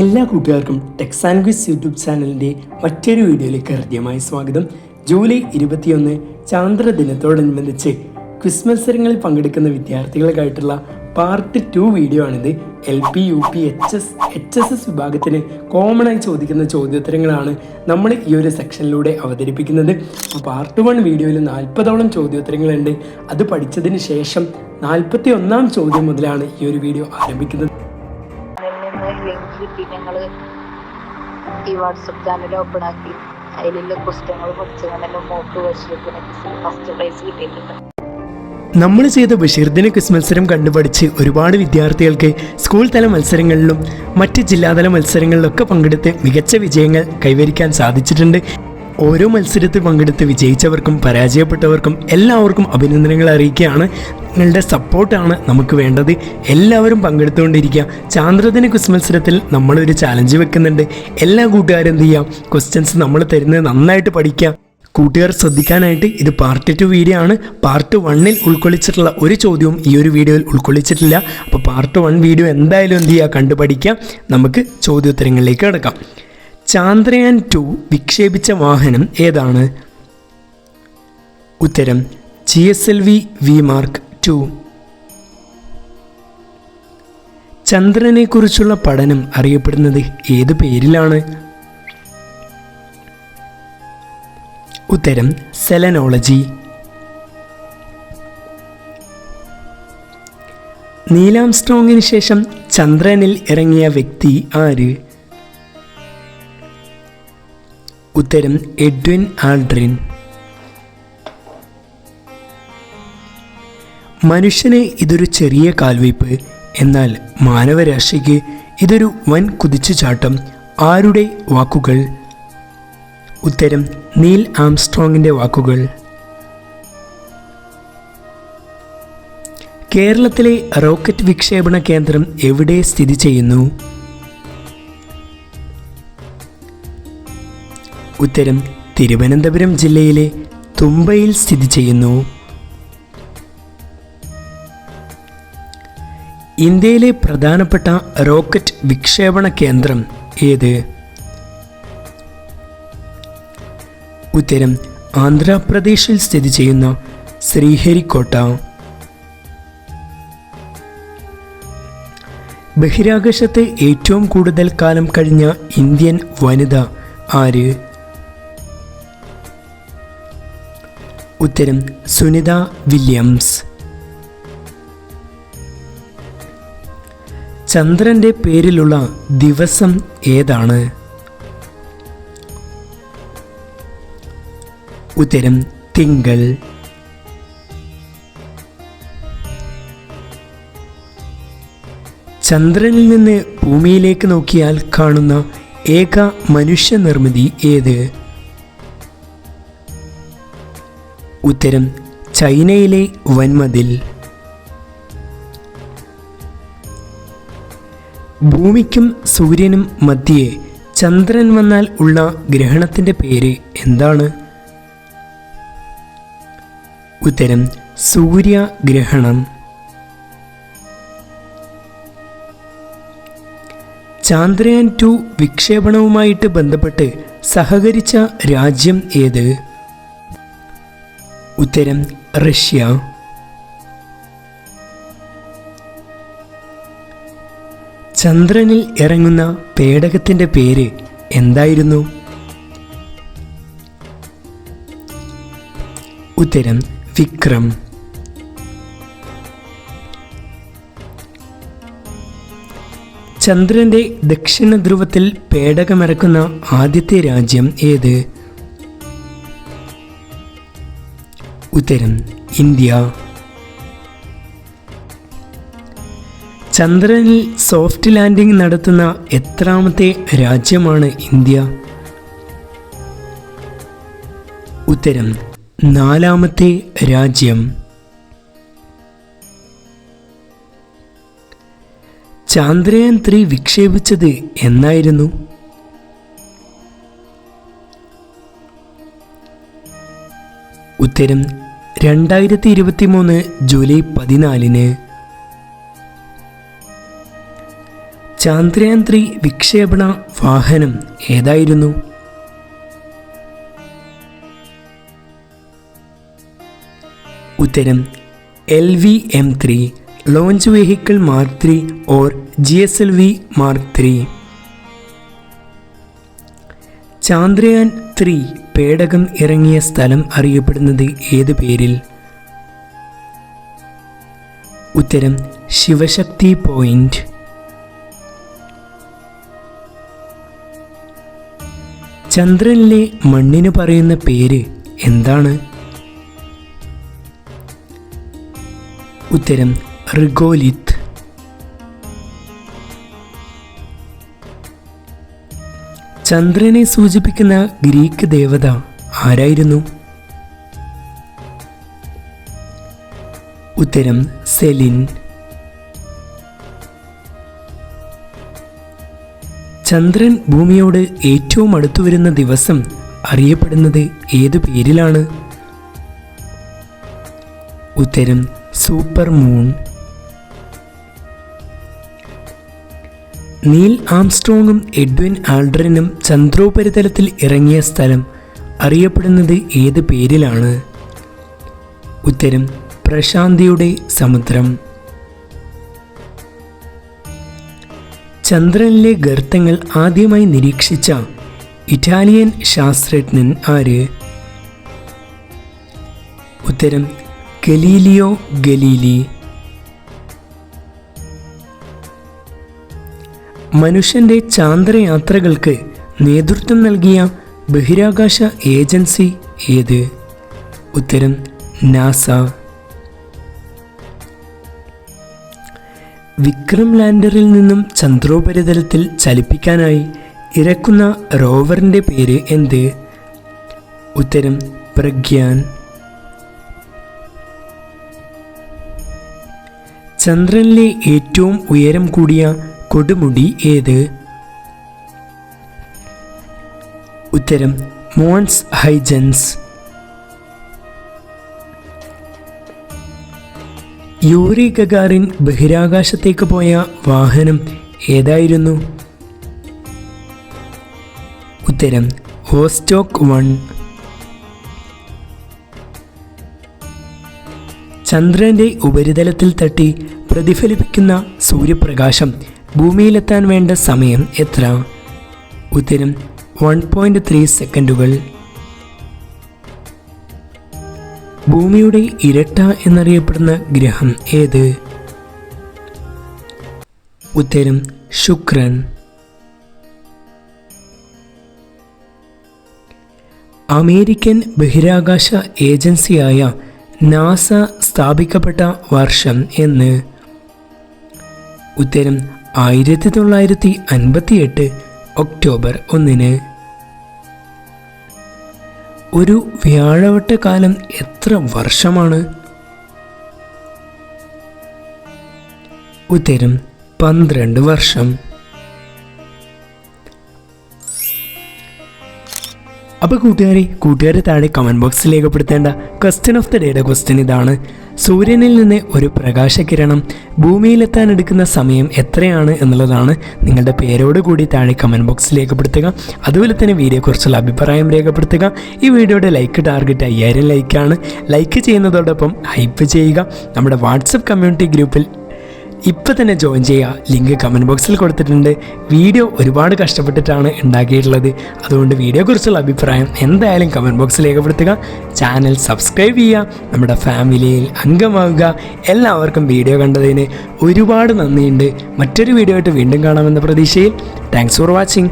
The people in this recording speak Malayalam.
എല്ലാ കൂട്ടുകാർക്കും ടെക്സ് ആൻഡ് ക്വിസ് യൂട്യൂബ് ചാനലിൻ്റെ മറ്റൊരു വീഡിയോയിലേക്ക് ഹൃദ്യമായി സ്വാഗതം. ജൂലൈ 21 ചാന്ദ്ര ദിനത്തോടനുബന്ധിച്ച് ക്വിസ് മത്സരങ്ങളിൽ പങ്കെടുക്കുന്ന വിദ്യാർത്ഥികൾക്കായിട്ടുള്ള പാർട്ട് 2 വീഡിയോ ആണിത്. LP UP HSS വിഭാഗത്തിന് കോമണായി ചോദിക്കുന്ന ചോദ്യോത്തരങ്ങളാണ് നമ്മൾ ഈ ഒരു സെക്ഷനിലൂടെ അവതരിപ്പിക്കുന്നത്. അപ്പോൾ പാർട്ട് 1 വീഡിയോയിൽ 40ഓളം ചോദ്യോത്തരങ്ങളുണ്ട്. അത് പഠിച്ചതിന് ശേഷം 41ാം ചോദ്യം മുതലാണ് ഈ ഒരു വീഡിയോ ആരംഭിക്കുന്നത്. ലിങ്ക് കിട്ടി ഞങ്ങൾ ഈ വാട്സപ്പ് ചാനൽ ഓപ്പൺ ആക്കി അതിലുള്ള പുസ്തകങ്ങൾ പഠിച്ചതിനെല്ലാം മോക്ക് ബഷീർദിന ഫസ്റ്റ് പ്രൈസ് കിട്ടിയിട്ടുണ്ട്. നമ്മൾ ചെയ്ത ബഷീർദിന ക്വിസ് മത്സരം കണ്ടുപഠിച്ച് ഒരുപാട് വിദ്യാർത്ഥികൾക്ക് സ്കൂൾ തല മത്സരങ്ങളിലും മറ്റ് ജില്ലാതല മത്സരങ്ങളിലൊക്കെ പങ്കെടുത്ത് മികച്ച വിജയങ്ങൾ കൈവരിക്കാൻ സാധിച്ചിട്ടുണ്ട്. ഓരോ മത്സരത്തിൽ പങ്കെടുത്ത് വിജയിച്ചവർക്കും പരാജയപ്പെട്ടവർക്കും എല്ലാവർക്കും അഭിനന്ദനങ്ങൾ അറിയിക്കുകയാണ്. നിങ്ങളുടെ സപ്പോർട്ടാണ് നമുക്ക് വേണ്ടത്. എല്ലാവരും പങ്കെടുത്തുകൊണ്ടിരിക്കുക. ചാന്ദ്രദിന ക്വിസ് മത്സരത്തിൽ നമ്മളൊരു ചാലഞ്ച് വെക്കുന്നുണ്ട്. എല്ലാ കൂട്ടുകാരും എന്ത് ചെയ്യാം, ക്വസ്റ്റ്യൻസ് നമ്മൾ തരുന്നത് നന്നായിട്ട് പഠിക്കുക. കൂട്ടുകാർ ശ്രദ്ധിക്കാനായിട്ട് ഇത് പാർട്ട് 2 വീഡിയോ ആണ്. പാർട്ട് 1 ഉൾക്കൊള്ളിച്ചിട്ടുള്ള ഒരു ചോദ്യവും ഈ ഒരു വീഡിയോയിൽ ഉൾക്കൊള്ളിച്ചിട്ടില്ല. അപ്പോൾ പാർട്ട് 1 വീഡിയോ എന്തായാലും എന്ത് ചെയ്യുക, കണ്ടുപഠിക്കുക. നമുക്ക് ചോദ്യോത്തരങ്ങളിലേക്ക് കിടക്കാം. ചാന്ദ്രയാൻ 2 വിക്ഷേപിച്ച വാഹനം ഏതാണ്? ഉത്തരം GSLV V-Mark 2. ചന്ദ്രനെ കുറിച്ചുള്ള പഠനം അറിയപ്പെടുന്നത് ഏതു പേരിലാണ്? ഉത്തരം സെലനോളജി. നീൽ ആംസ്ട്രോങ്ങിന് ശേഷം ചന്ദ്രനിൽ ഇറങ്ങിയ വ്യക്തി ആര്? ഉത്തരം എഡ്വിൻ ആൾഡ്രിൻ. മനുഷ്യന് ഇതൊരു ചെറിയ കാൽവയ്പ്, എന്നാൽ മാനവരാശിക്ക് ഇതൊരു വൻ കുതിച്ചുചാട്ടം. ആരുടെ വാക്കുകൾ? ഉത്തരം നീൽ ആംസ്ട്രോങ്ങിൻ്റെ വാക്കുകൾ. കേരളത്തിലെ റോക്കറ്റ് വിക്ഷേപണ കേന്ദ്രം എവിടെ സ്ഥിതി ചെയ്യുന്നു? ഉത്തരം തിരുവനന്തപുരം ജില്ലയിലെ തുമ്പയിൽ സ്ഥിതി ചെയ്യുന്നു. ഇന്ത്യയിലെ പ്രധാനപ്പെട്ട റോക്കറ്റ് വിക്ഷേപണ കേന്ദ്രം ഏത്? ഉത്തരം ആന്ധ്രാപ്രദേശിൽ സ്ഥിതി ചെയ്യുന്ന ശ്രീഹരിക്കോട്ട. ബഹിരാകാശത്ത് ഏറ്റവും കൂടുതൽ കാലം കഴിഞ്ഞ ഇന്ത്യൻ വനിത ആര്? ഉത്തരം സുനിത വില്യംസ്. ചന്ദ്രന്റെ പേരിലുള്ള ദിവസം ഏതാണ്? ഉത്തരം തിങ്കൾ. ചന്ദ്രനിൽ നിന്ന് ഭൂമിയിലേക്ക് നോക്കിയാൽ കാണുന്ന ഏക മനുഷ്യനിർമ്മിതി ഏത്? ഉത്തരം ചൈനയിലെ വൻമതിൽ. ഭൂമിക്കും സൂര്യനും മധ്യേ ചന്ദ്രൻ വന്നാൽ ഉള്ള ഗ്രഹണത്തിൻ്റെ പേര് എന്താണ്? ഉത്തരം സൂര്യഗ്രഹണം. ചാന്ദ്രയാൻ 2 വിക്ഷേപണവുമായിട്ട് ബന്ധപ്പെട്ട് സഹകരിച്ച രാജ്യം ഏത്? ഉത്തരം റഷ്യ. ചന്ദ്രനിൽ ഇറങ്ങുന്ന പേടകത്തിൻ്റെ പേര് എന്തായിരുന്നു? ഉത്തരം വിക്രം. ചന്ദ്രന്റെ ദക്ഷിണ ധ്രുവത്തിൽ പേടകമിറക്കുന്ന ആദ്യത്തെ രാജ്യം ഏത്? ഉത്തരം ഇന്ത്യ. ചന്ദ്രനിൽ സോഫ്റ്റ് ലാൻഡിംഗ് നടത്തുന്ന എത്രാമത്തെ രാജ്യമാണ് ഇന്ത്യ? ഉത്തരം 4ാമത്തെ രാജ്യം. ചാന്ദ്രയാൻ 3 വിക്ഷേപിച്ചത് എന്നായിരുന്നു? ഉത്തരം 2023 ജൂലൈ 14. ചന്ദ്രയാൻ 3 വിക്ഷേപണ വാഹനം ഏതായിരുന്നു? ഉത്തരം LVM-3 launch vehicle mark 3 or GSLV mark 3. Chandrayaan 3 പേടകം ഇറങ്ങിയ സ്ഥലം അറിയപ്പെടുന്നത് ഏത് പേരിൽ? ഉത്തരം ശിവശക്തി പോയിന്റ്. ചന്ദ്രനിലെ മണ്ണിന് പറയുന്ന പേര് എന്താണ്? ഉത്തരം റിഗോലിത്ത്. ചന്ദ്രനെ സൂചിപ്പിക്കുന്ന ഗ്രീക്ക് ദേവത ആരായിരുന്നു? ഉത്തരം സെലിൻ. ചന്ദ്രൻ ഭൂമിയോട് ഏറ്റവും അടുത്തു വരുന്ന ദിവസം അറിയപ്പെടുന്നത് ഏതു പേരിലാണ്? ഉത്തരം സൂപ്പർ മൂൺ. നീൽ ആംസ്ട്രോങ്ങും എഡ്വിൻ ആൽഡ്രിനും ചന്ദ്രോപരിതലത്തിൽ ഇറങ്ങിയ സ്ഥലം അറിയപ്പെടുന്നത് ഏത് പേരിലാണ്? ഉത്തരം പ്രശാന്തിയുടെ സമുദ്രം. ചന്ദ്രനിലെ ഗർത്തങ്ങൾ ആദ്യമായി നിരീക്ഷിച്ച ഇറ്റാലിയൻ ശാസ്ത്രജ്ഞൻ ആര്? ഉത്തരം ഗലീലിയോ ഗലീലി. മനുഷ്യന്റെ ചാന്ദ്രയാത്രകൾക്ക് നേതൃത്വം നൽകിയ ബഹിരാകാശ ഏജൻസി ഏത്? ഉത്തരം നാസ. വിക്രം ലാൻഡറിൽ നിന്നും ചന്ദ്രോപരിതലത്തിൽ ചലിപ്പിക്കാനായി ഇറക്കുന്ന റോവറിന്റെ പേര് എന്ത്? ഉത്തരം പ്രഗ്യാൻ. ചന്ദ്രനിലെ ഏറ്റവും ഉയരം കൂടിയ കൊടുമുടി ഏത്? ഉത്തരം മോൺസ് ഹൈജൻസ്. യൂറി ഗഗാറിൻ ബഹിരാകാശത്തേക്ക് പോയ വാഹനം ഏതായിരുന്നു? ഉത്തരം വോസ്റ്റോക്ക് 1. ചന്ദ്രന്റെ ഉപരിതലത്തിൽ തട്ടി പ്രതിഫലിപ്പിക്കുന്ന സൂര്യപ്രകാശം ഭൂമിയിലെത്താൻ വേണ്ട സമയം എത്ര? ഉത്തരം 1.3 സെക്കൻഡുകൾ. ഭൂമിയുടെ ഇരട്ട എന്നറിയപ്പെടുന്ന ഗ്രഹം ഏത്? ഉത്തരം ശുക്രൻ. അമേരിക്കൻ ബഹിരാകാശ ഏജൻസിയായ നാസ സ്ഥാപിക്കപ്പെട്ട വർഷം എന്ന്? ഉത്തരം 1958 ഒക്ടോബർ 1. ഒരു വ്യാഴവട്ടക്കാലം എത്ര വർഷമാണ്? ഉത്തരം 12 വർഷം. അപ്പോൾ കൂട്ടുകാരെ താഴെ കമൻറ്റ് ബോക്സിൽ രേഖപ്പെടുത്തേണ്ട ക്വസ്റ്റ്യൻ ഓഫ് ദ ഡേയുടെ ക്വസ്റ്റ്യൻ ഇതാണ്: സൂര്യനിൽ നിന്ന് ഒരു പ്രകാശകിരണം ഭൂമിയിലെത്താൻ എടുക്കുന്ന സമയം എത്രയാണ് എന്നുള്ളതാണ്. നിങ്ങളുടെ പേരോട് കൂടി താഴെ കമൻറ്റ് ബോക്സിൽ രേഖപ്പെടുത്തുക. അതുപോലെ തന്നെ വീഡിയോയെക്കുറിച്ചുള്ള അഭിപ്രായം രേഖപ്പെടുത്തുക. ഈ വീഡിയോയുടെ ലൈക്ക് ടാർഗറ്റ് 5000 ലൈക്കാണ്. ലൈക്ക് ചെയ്യുന്നതോടൊപ്പം ഹൈപ്പ് ചെയ്യുക. നമ്മുടെ വാട്സപ്പ് കമ്മ്യൂണിറ്റി ഗ്രൂപ്പിൽ ഇപ്പോൾ തന്നെ ജോയിൻ ചെയ്യുക. ലിങ്ക് കമൻറ്റ് ബോക്സിൽ കൊടുത്തിട്ടുണ്ട്. വീഡിയോ ഒരുപാട് കഷ്ടപ്പെട്ടിട്ടാണ് ഉണ്ടാക്കിയിട്ടുള്ളത്. അതുകൊണ്ട് വീഡിയോയെക്കുറിച്ചുള്ള അഭിപ്രായം എന്തായാലും കമൻറ്റ് ബോക്സിൽ രേഖപ്പെടുത്തുക. ചാനൽ സബ്സ്ക്രൈബ് ചെയ്യുക. നമ്മുടെ ഫാമിലിയിൽ അംഗമാവുക. എല്ലാവർക്കും വീഡിയോ കണ്ടതിന് ഒരുപാട് നന്ദിയുണ്ട്. മറ്റൊരു വീഡിയോ ആയിട്ട് വീണ്ടും കാണാമെന്ന പ്രതീക്ഷയിൽ താങ്ക്സ് ഫോർ വാച്ചിങ്.